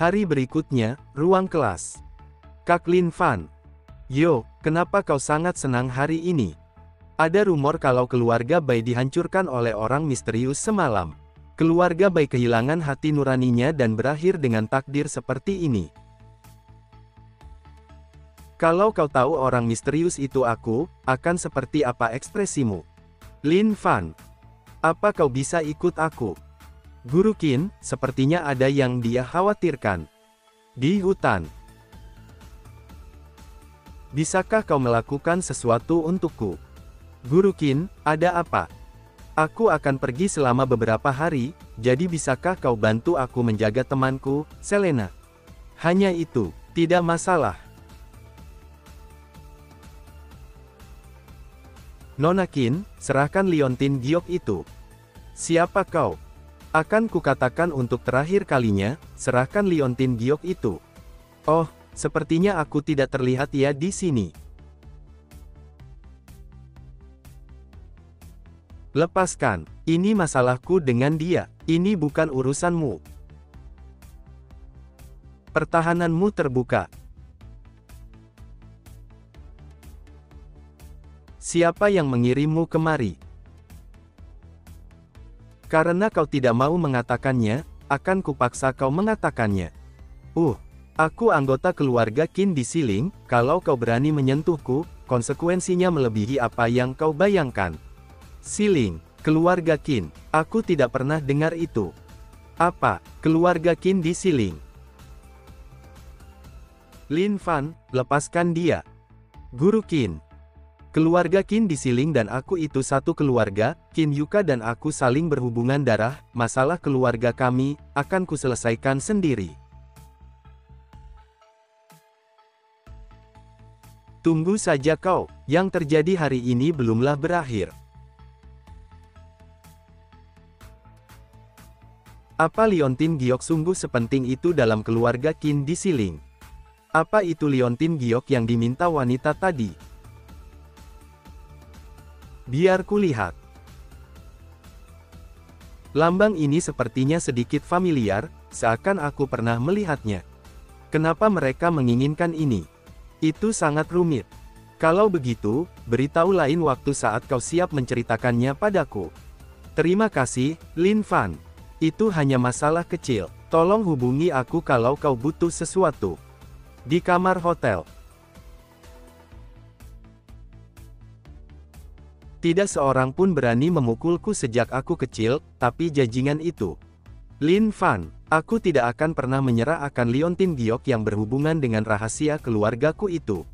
Hari berikutnya, ruang kelas. Kak Lin Fan. Yo, kenapa kau sangat senang hari ini? Ada rumor kalau keluarga Bai dihancurkan oleh orang misterius semalam. Keluarga Bai kehilangan hati nuraninya dan berakhir dengan takdir seperti ini. Kalau kau tahu orang misterius itu aku, akan seperti apa ekspresimu? Lin Fan. Apa kau bisa ikut aku? Guru Qin, sepertinya ada yang dia khawatirkan. Di hutan. Bisakah kau melakukan sesuatu untukku? Guru Qin, ada apa? Aku akan pergi selama beberapa hari, jadi bisakah kau bantu aku menjaga temanku, Selena? Hanya itu, tidak masalah. Nona Qin, serahkan liontin giok itu. Siapa kau? Akan kukatakan untuk terakhir kalinya, serahkan liontin giok itu. Oh, sepertinya aku tidak terlihat ya di sini. Lepaskan, ini masalahku dengan dia, ini bukan urusanmu. Pertahananmu terbuka. Siapa yang mengirimmu kemari? Karena kau tidak mau mengatakannya, akan kupaksa kau mengatakannya. Aku anggota keluarga Qin di Siling, kalau kau berani menyentuhku, konsekuensinya melebihi apa yang kau bayangkan. Siling, keluarga Qin, aku tidak pernah dengar itu. Apa, keluarga Qin di Siling? Lin Fan, lepaskan dia. Guru Qin. Keluarga Qin di Siling dan aku itu satu keluarga, Qin Yuka dan aku saling berhubungan darah, masalah keluarga kami, akan kuselesaikan sendiri. Tunggu saja kau, yang terjadi hari ini belumlah berakhir. Apa liontin giok sungguh sepenting itu dalam keluarga Qin di Siling? Apa itu liontin giok yang diminta wanita tadi? Biar kulihat. Lambang ini sepertinya sedikit familiar, seakan aku pernah melihatnya. Kenapa mereka menginginkan ini? Itu sangat rumit. Kalau begitu, beritahu lain waktu saat kau siap menceritakannya padaku. Terima kasih, Lin Fan. Itu hanya masalah kecil. Tolong hubungi aku kalau kau butuh sesuatu. Di kamar hotel. Tidak seorang pun berani memukulku sejak aku kecil, tapi jajingan itu. Lin Fan, aku tidak akan pernah menyerah akan liontin giok yang berhubungan dengan rahasia keluargaku itu.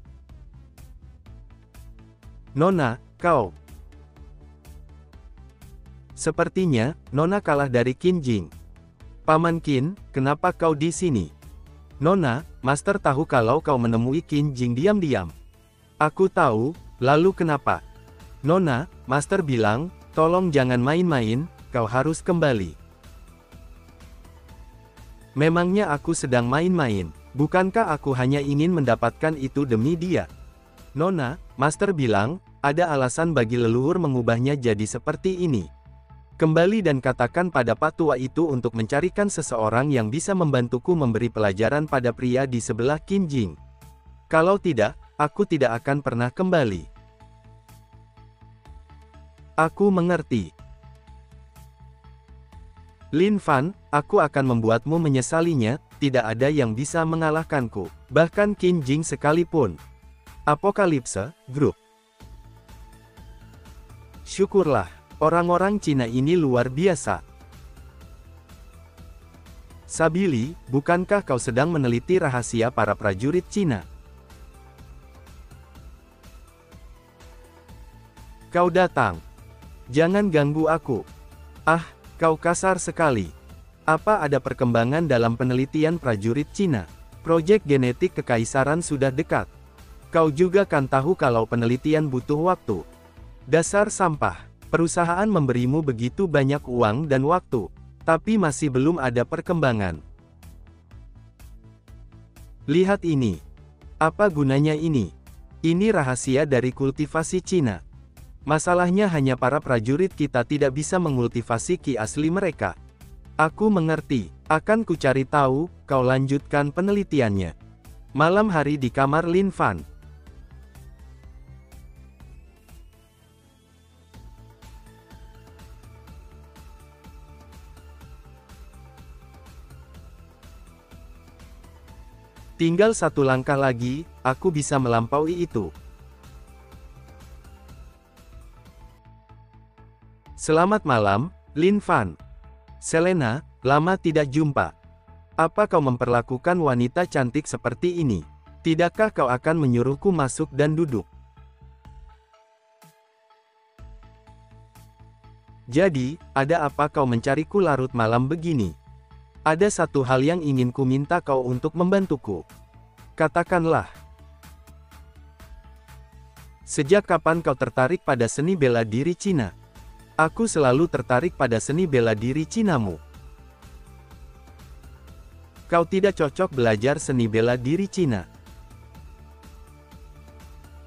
Nona, kau. Sepertinya, Nona kalah dari Qin Jing. Paman Qin, kenapa kau di sini? Nona, Master tahu kalau kau menemui Qin Jing diam-diam. Aku tahu, lalu kenapa? Nona, Master bilang, tolong jangan main-main, kau harus kembali. Memangnya aku sedang main-main, bukankah aku hanya ingin mendapatkan itu demi dia? Nona, Master bilang, ada alasan bagi leluhur mengubahnya jadi seperti ini. Kembali dan katakan pada Pak Tua itu untuk mencarikan seseorang yang bisa membantuku memberi pelajaran pada pria di sebelah Qin Jing. Kalau tidak, aku tidak akan pernah kembali. Aku mengerti. Lin Fan, aku akan membuatmu menyesalinya, tidak ada yang bisa mengalahkanku, bahkan Qin Jing sekalipun. Apokalipse, Grup. Syukurlah, orang-orang Cina ini luar biasa. Sabili, bukankah kau sedang meneliti rahasia para prajurit Cina? Kau datang. Jangan ganggu aku. Ah, kau kasar sekali. Apa ada perkembangan dalam penelitian prajurit Cina? Proyek genetik kekaisaran sudah dekat. Kau juga kan tahu kalau penelitian butuh waktu. Dasar sampah. Perusahaan memberimu begitu banyak uang dan waktu, tapi masih belum ada perkembangan. Lihat ini. Apa gunanya ini? Ini rahasia dari kultivasi Cina. Masalahnya hanya para prajurit kita tidak bisa mengultivasi ki asli mereka. Aku mengerti. Akan kucari tahu, kau lanjutkan penelitiannya. Malam hari di kamar Lin Fan. Tinggal satu langkah lagi, aku bisa melampaui itu. Selamat malam, Lin Fan. Selena, lama tidak jumpa. Apa kau memperlakukan wanita cantik seperti ini? Tidakkah kau akan menyuruhku masuk dan duduk? Jadi, ada apa kau mencariku larut malam begini? Ada satu hal yang ingin ku minta kau untuk membantuku. Katakanlah. Sejak kapan kau tertarik pada seni bela diri Cina? Aku selalu tertarik pada seni bela diri Cinamu. Kau tidak cocok belajar seni bela diri Cina.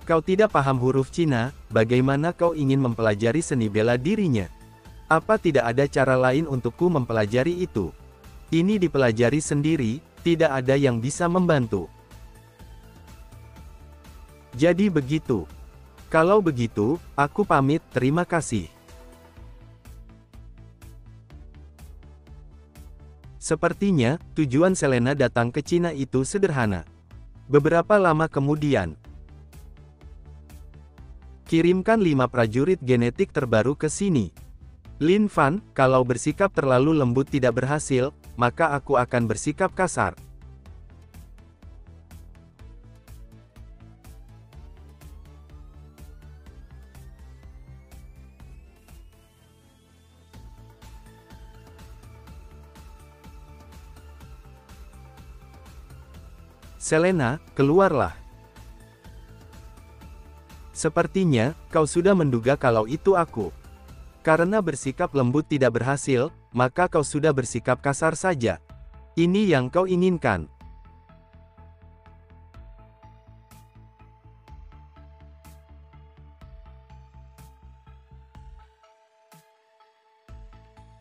Kau tidak paham huruf Cina, bagaimana kau ingin mempelajari seni bela dirinya? Apa tidak ada cara lain untukku mempelajari itu? Ini dipelajari sendiri, tidak ada yang bisa membantu. Jadi begitu. Kalau begitu, aku pamit, terima kasih. Sepertinya, tujuan Selena datang ke Cina itu sederhana. Beberapa lama kemudian, kirimkan 5 prajurit genetik terbaru ke sini. Lin Fan, kalau bersikap terlalu lembut tidak berhasil, maka aku akan bersikap kasar. Selena, keluarlah. Sepertinya, kau sudah menduga kalau itu aku. Karena bersikap lembut tidak berhasil, maka kau sudah bersikap kasar saja. Ini yang kau inginkan.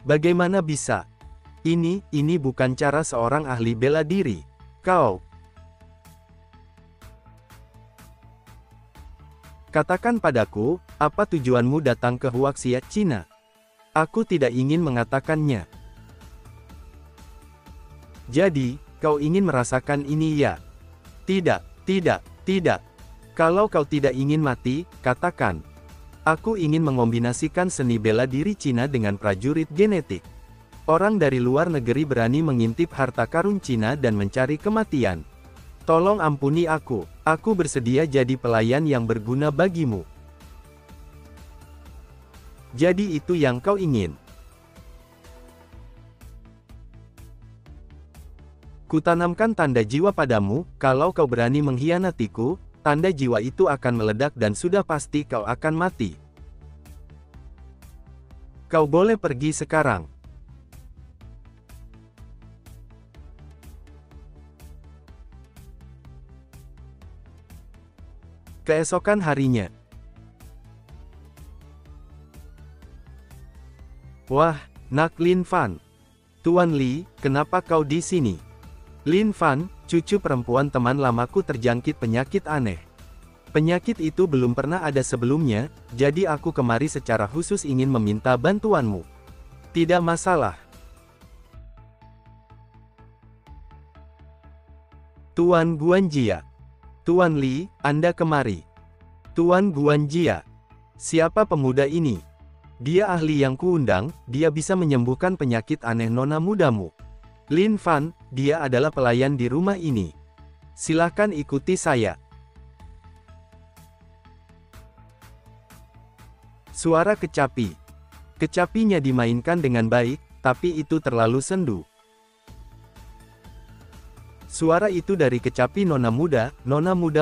Bagaimana bisa? Ini bukan cara seorang ahli bela diri. Kau. Katakan padaku, apa tujuanmu datang ke Huaxia, Cina? Aku tidak ingin mengatakannya. Jadi, kau ingin merasakan ini ya? Tidak, tidak, tidak. Kalau kau tidak ingin mati, katakan. Aku ingin mengombinasikan seni bela diri Cina dengan prajurit genetik. Orang dari luar negeri berani mengintip harta karun Cina dan mencari kematian. Tolong ampuni aku bersedia jadi pelayan yang berguna bagimu. Jadi itu yang kau ingin. Kutanamkan tanda jiwa padamu, kalau kau berani mengkhianatiku, tanda jiwa itu akan meledak dan sudah pasti kau akan mati. Kau boleh pergi sekarang. Keesokan harinya. Wah, nak Lin Fan. Tuan Li, kenapa kau di sini? Lin Fan, cucu perempuan teman lamaku terjangkit penyakit aneh. Penyakit itu belum pernah ada sebelumnya, jadi aku kemari secara khusus ingin meminta bantuanmu. Tidak masalah. Tuan Guanjia. Tuan Li, Anda kemari. Tuan Guanjia. Siapa pemuda ini? Dia ahli yang kuundang, dia bisa menyembuhkan penyakit aneh nona mudamu. Lin Fan, dia adalah pelayan di rumah ini. Silahkan ikuti saya. Suara kecapi. Kecapinya dimainkan dengan baik, tapi itu terlalu sendu. Suara itu dari kecapi nona muda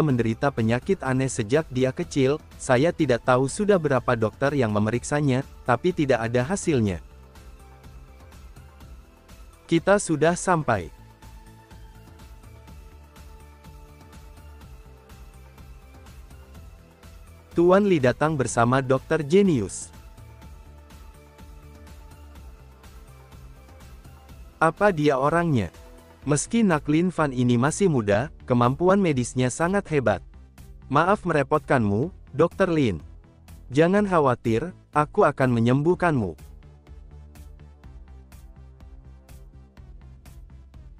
menderita penyakit aneh sejak dia kecil, saya tidak tahu sudah berapa dokter yang memeriksanya, tapi tidak ada hasilnya. Kita sudah sampai. Tuan Li datang bersama Dokter Jenius. Apa dia orangnya? Meski Nak Lin Fan ini masih muda, kemampuan medisnya sangat hebat. Maaf merepotkanmu, Dr. Lin. Jangan khawatir, aku akan menyembuhkanmu.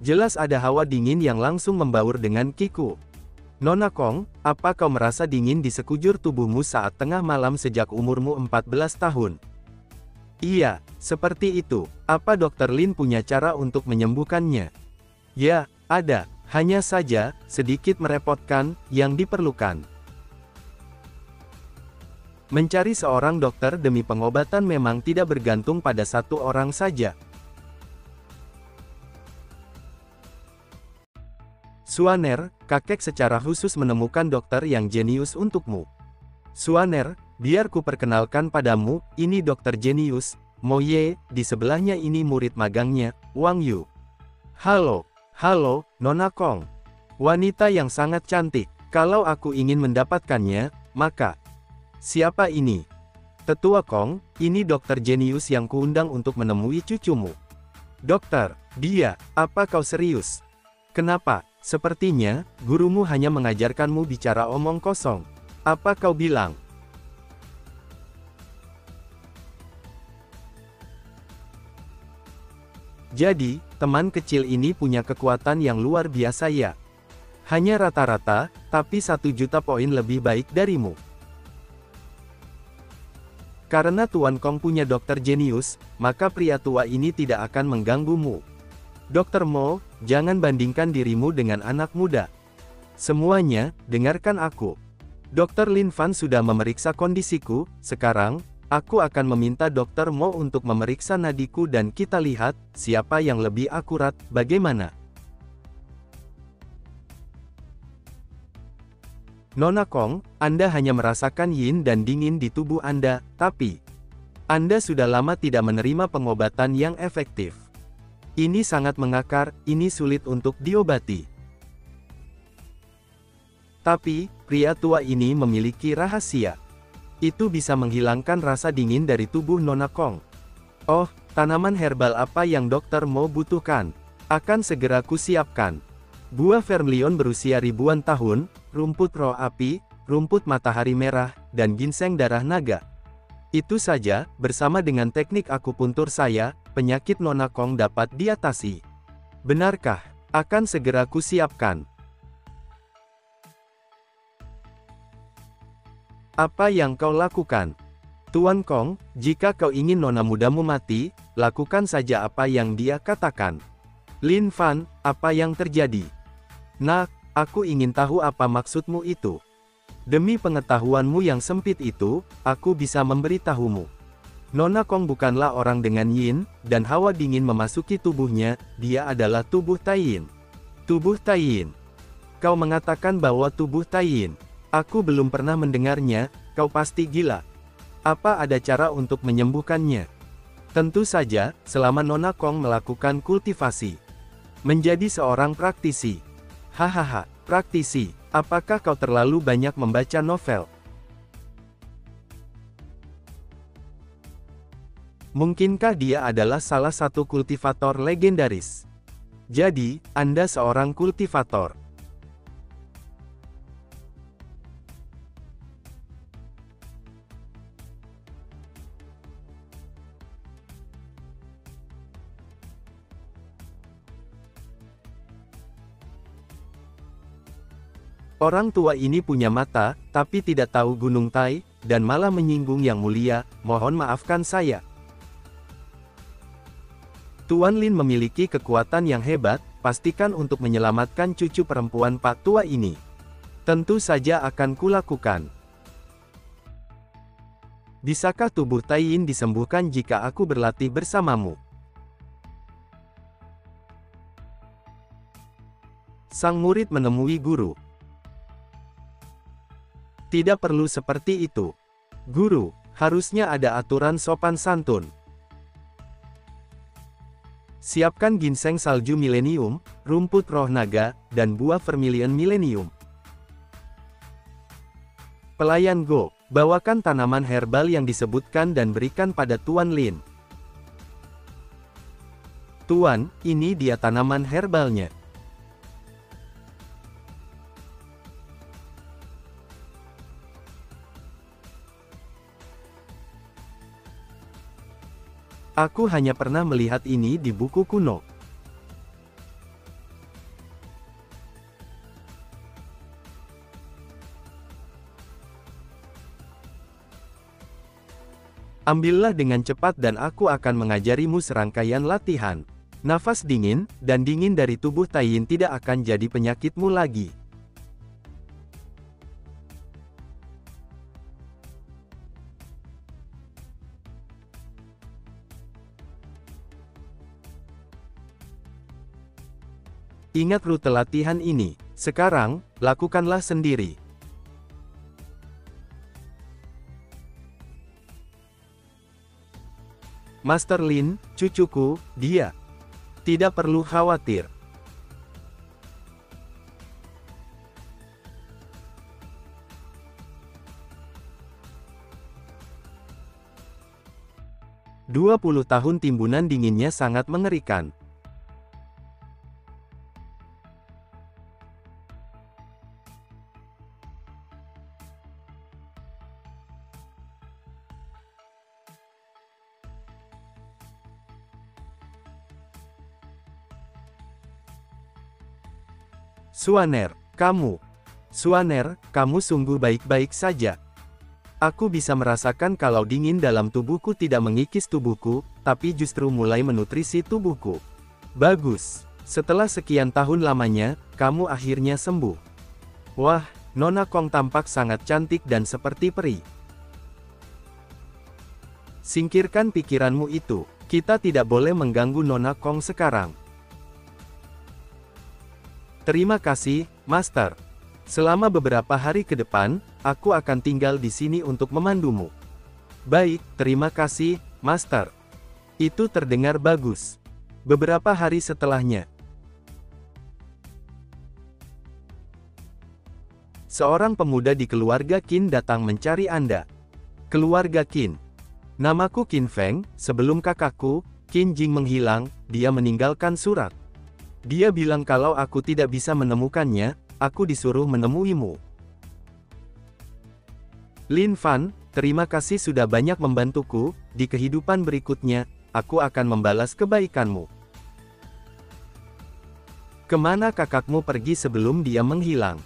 Jelas ada hawa dingin yang langsung membaur dengan Kiku. Nona Kong, apa kau merasa dingin di sekujur tubuhmu saat tengah malam sejak umurmu 14 tahun? Iya, seperti itu. Apa Dr. Lin punya cara untuk menyembuhkannya? Ya, ada. Hanya saja, sedikit merepotkan, yang diperlukan. Mencari seorang dokter demi pengobatan memang tidak bergantung pada satu orang saja. Suaner, kakek secara khusus menemukan dokter yang jenius untukmu. Suaner, biar ku perkenalkan padamu, ini dokter jenius, Mo Ye, di sebelahnya ini murid magangnya, Wang Yu. Halo, Nona Kong. Wanita yang sangat cantik. Kalau aku ingin mendapatkannya, maka... Siapa ini? Tetua Kong, ini dokter jenius yang kuundang untuk menemui cucumu. Dokter, dia, apa kau serius? Kenapa? Sepertinya, gurumu hanya mengajarkanmu bicara omong kosong. Apa kau bilang? Jadi, teman kecil ini punya kekuatan yang luar biasa ya. Hanya rata-rata, tapi 1 juta poin lebih baik darimu. Karena Tuan Kong punya dokter jenius, maka pria tua ini tidak akan mengganggumu. Dr. Mo, jangan bandingkan dirimu dengan anak muda. Semuanya, dengarkan aku. Dr. Lin Fan sudah memeriksa kondisiku, sekarang, aku akan meminta Dr. Mo untuk memeriksa nadiku dan kita lihat, siapa yang lebih akurat, bagaimana? Nona Kong, Anda hanya merasakan yin dan dingin di tubuh Anda, tapi Anda sudah lama tidak menerima pengobatan yang efektif. Ini sangat mengakar, ini sulit untuk diobati. Tapi, pria tua ini memiliki rahasia. Itu bisa menghilangkan rasa dingin dari tubuh Nona Kong. Oh, tanaman herbal apa yang Dr. Mo butuhkan? Akan segera kusiapkan. Buah vermilion berusia ribuan tahun, rumput roh api, rumput matahari merah, dan ginseng darah naga. Itu saja, bersama dengan teknik akupuntur saya, penyakit Nona Kong dapat diatasi. Benarkah? Akan segera kusiapkan. Apa yang kau lakukan? Tuan Kong, jika kau ingin nona mudamu mati, lakukan saja apa yang dia katakan. Lin Fan, apa yang terjadi? Nak, aku ingin tahu apa maksudmu itu. Demi pengetahuanmu yang sempit itu, aku bisa memberitahumu. Nona Kong bukanlah orang dengan yin, dan hawa dingin memasuki tubuhnya, dia adalah tubuh Taiyin. Tubuh Taiyin. Kau mengatakan bahwa tubuh Taiyin. Aku belum pernah mendengarnya, kau pasti gila. Apa ada cara untuk menyembuhkannya? Tentu saja, selama Nona Kong melakukan kultivasi. Menjadi seorang praktisi. Hahaha, praktisi. Apakah kau terlalu banyak membaca novel? Mungkinkah dia adalah salah satu kultivator legendaris? Jadi, Anda seorang kultivator. Orang tua ini punya mata, tapi tidak tahu Gunung Tai, dan malah menyinggung yang mulia, mohon maafkan saya. Tuan Lin memiliki kekuatan yang hebat, pastikan untuk menyelamatkan cucu perempuan Pak Tua ini. Tentu saja akan kulakukan. Bisakah tubuh Taiyin disembuhkan jika aku berlatih bersamamu? Sang murid menemui guru. Tidak perlu seperti itu. Guru, harusnya ada aturan sopan santun. Siapkan ginseng salju milenium, rumput roh naga, dan buah vermilion milenium. Pelayan Go, bawakan tanaman herbal yang disebutkan dan berikan pada Tuan Lin. Tuan, ini dia tanaman herbalnya. Aku hanya pernah melihat ini di buku kuno. Ambillah dengan cepat dan aku akan mengajarimu serangkaian latihan. Nafas dingin, dan dingin dari tubuh Taiyin tidak akan jadi penyakitmu lagi. Ingat rute latihan ini. Sekarang, lakukanlah sendiri. Master Lin, cucuku, dia. Tidak perlu khawatir. "20 tahun timbunan dinginnya sangat mengerikan. Suaner, kamu sungguh baik-baik saja. Aku bisa merasakan kalau dingin dalam tubuhku tidak mengikis tubuhku, tapi justru mulai menutrisi tubuhku. Bagus. Setelah sekian tahun lamanya, kamu akhirnya sembuh. Wah, Nona Kong tampak sangat cantik dan seperti peri. Singkirkan pikiranmu itu. Kita tidak boleh mengganggu Nona Kong sekarang. Terima kasih, Master. Selama beberapa hari ke depan, aku akan tinggal di sini untuk memandumu. Baik, terima kasih, Master. Itu terdengar bagus. Beberapa hari setelahnya, seorang pemuda di keluarga Qin datang mencari Anda. Keluarga Qin. Namaku Qin Feng, sebelum kakakku, Qin Jing menghilang, dia meninggalkan surat. Dia bilang kalau aku tidak bisa menemukannya, aku disuruh menemuimu. Lin Fan, terima kasih sudah banyak membantuku, di kehidupan berikutnya, aku akan membalas kebaikanmu. Kemana kakakmu pergi sebelum dia menghilang?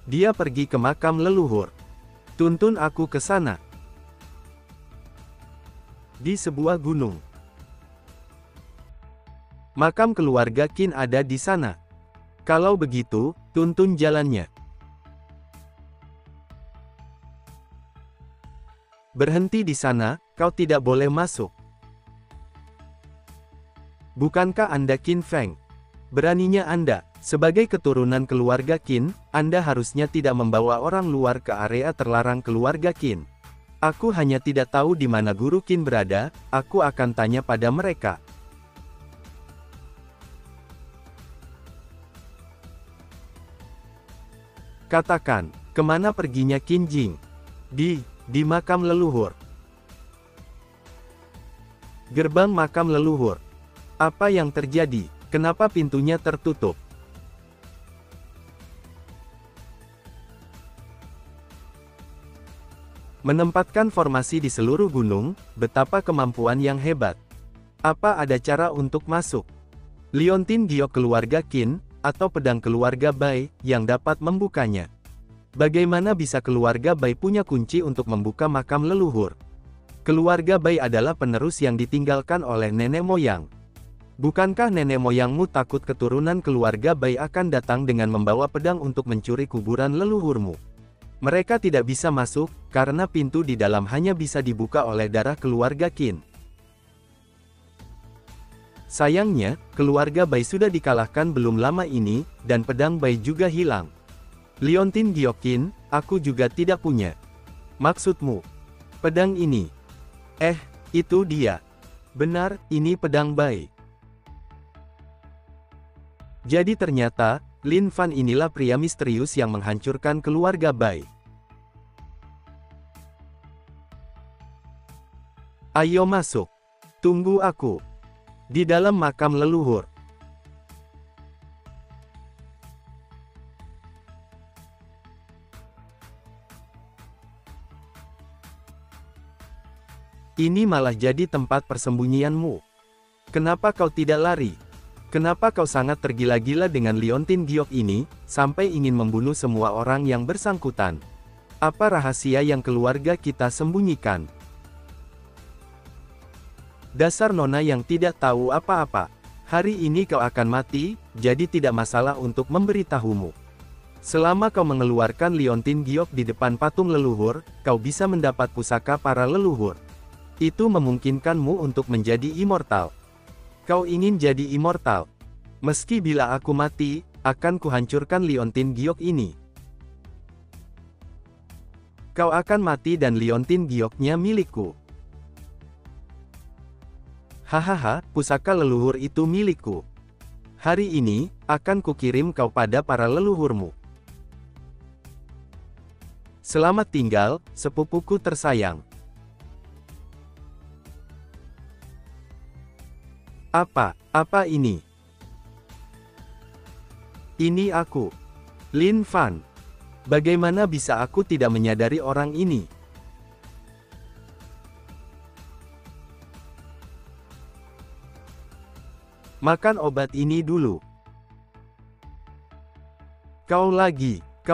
Dia pergi ke makam leluhur. Tuntun aku ke sana. Di sebuah gunung. Makam keluarga Qin ada di sana. Kalau begitu, tuntun jalannya. Berhenti di sana, kau tidak boleh masuk. Bukankah Anda Qin Feng? Beraninya Anda, sebagai keturunan keluarga Qin, Anda harusnya tidak membawa orang luar ke area terlarang keluarga Qin. Aku hanya tidak tahu di mana guru Qin berada, aku akan tanya pada mereka. Katakan, kemana perginya Qin Jing? Di makam leluhur. Gerbang makam leluhur. Apa yang terjadi? Kenapa pintunya tertutup? Menempatkan formasi di seluruh gunung, betapa kemampuan yang hebat. Apa ada cara untuk masuk? Liontin Giok keluarga Qin, atau pedang keluarga Bai, yang dapat membukanya. Bagaimana bisa keluarga Bai punya kunci untuk membuka makam leluhur? Keluarga Bai adalah penerus yang ditinggalkan oleh nenek moyang. Bukankah nenek moyangmu takut keturunan keluarga Bai akan datang dengan membawa pedang untuk mencuri kuburan leluhurmu? Mereka tidak bisa masuk, karena pintu di dalam hanya bisa dibuka oleh darah keluarga Qin. Sayangnya, keluarga Bai sudah dikalahkan belum lama ini, dan pedang Bai juga hilang. Liontin Giok Qin, aku juga tidak punya. Maksudmu? Pedang ini? Itu dia. Benar, ini pedang Bai. Jadi ternyata, Lin Fan inilah pria misterius yang menghancurkan keluarga Bai. Ayo masuk. Tunggu aku. Di dalam makam leluhur. Ini malah jadi tempat persembunyianmu. Kenapa kau tidak lari? Kenapa kau sangat tergila-gila dengan liontin giok ini, sampai ingin membunuh semua orang yang bersangkutan? Apa rahasia yang keluarga kita sembunyikan? Dasar nona yang tidak tahu apa-apa. Hari ini kau akan mati, jadi tidak masalah untuk memberitahumu. Selama kau mengeluarkan liontin giok di depan patung leluhur, kau bisa mendapat pusaka para leluhur. Itu memungkinkanmu untuk menjadi immortal. Kau ingin jadi immortal. Meski bila aku mati, akan kuhancurkan liontin giok ini. Kau akan mati dan liontin gioknya milikku. Hahaha, pusaka leluhur itu milikku. Hari ini, akan kukirim kau pada para leluhurmu. Selamat tinggal, sepupuku tersayang. Apa ini? Ini aku. Lin Fan. Bagaimana bisa aku tidak menyadari orang ini? Makan obat ini dulu. Kau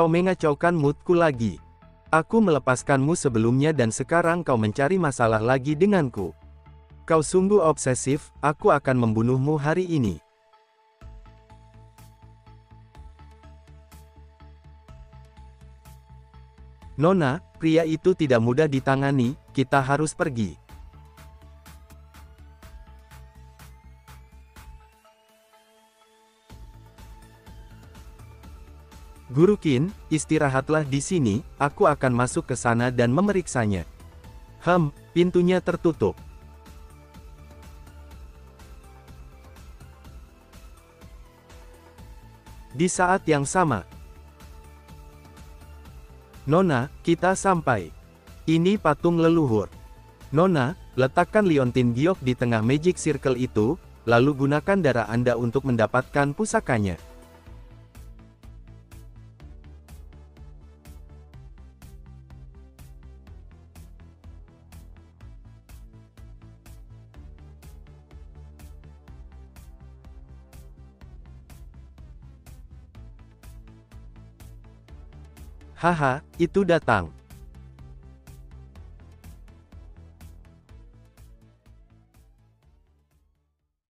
mengacaukan moodku lagi. Aku melepaskanmu sebelumnya dan sekarang kau mencari masalah lagi denganku. Kau sungguh obsesif, aku akan membunuhmu hari ini. Nona, pria itu tidak mudah ditangani, kita harus pergi. Guru Qin, istirahatlah di sini, aku akan masuk ke sana dan memeriksanya. Pintunya tertutup. Di saat yang sama, Nona, kita sampai. Ini patung leluhur. Nona, letakkan liontin giok di tengah magic circle itu, lalu gunakan darah Anda untuk mendapatkan pusakanya. Haha, itu datang.